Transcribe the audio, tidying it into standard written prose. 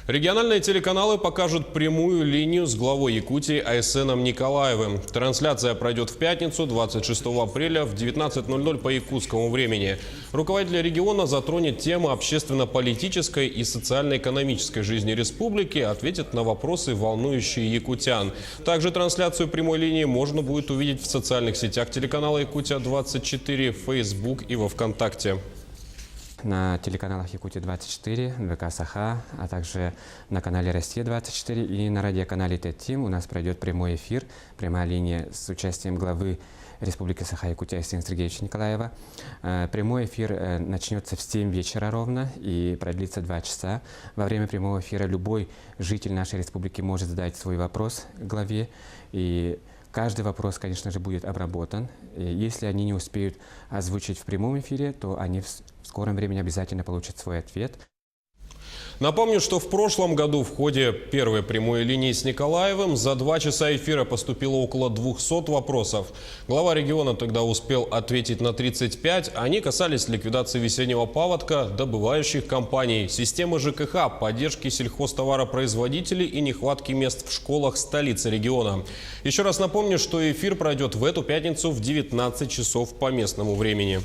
Региональные телеканалы покажут прямую линию с главой Якутии Айсеном Николаевым. Трансляция пройдет в пятницу, 26 апреля в 19:00 по якутскому времени. Руководитель региона затронет темы общественно-политической и социально-экономической жизни республики, ответит на вопросы, волнующие якутян. Также трансляцию прямой линии можно будет увидеть в социальных сетях телеканала «Якутия-24», в Facebook и во ВКонтакте. На телеканалах Якутия-24, ВК Саха, а также на канале Россия-24 и на радиоканале ТЭТ-ТИМ у нас пройдет прямой эфир, прямая линия с участием главы Республики Саха-Якутия Айсена Сергеевича Николаева. Прямой эфир начнется в 7 вечера ровно и продлится 2 часа. Во время прямого эфира любой житель нашей республики может задать свой вопрос главе, и каждый вопрос, конечно же, будет обработан. И если они не успеют озвучить в прямом эфире, то они в скором времени обязательно получат свой ответ. Напомню, что в прошлом году в ходе первой прямой линии с Николаевым за 2 часа эфира поступило около 200 вопросов. Глава региона тогда успел ответить на 35. Они касались ликвидации весеннего паводка, добывающих компаний, системы ЖКХ, поддержки сельхозтоваропроизводителей и нехватки мест в школах столицы региона. Еще раз напомню, что эфир пройдет в эту пятницу в 19 часов по местному времени.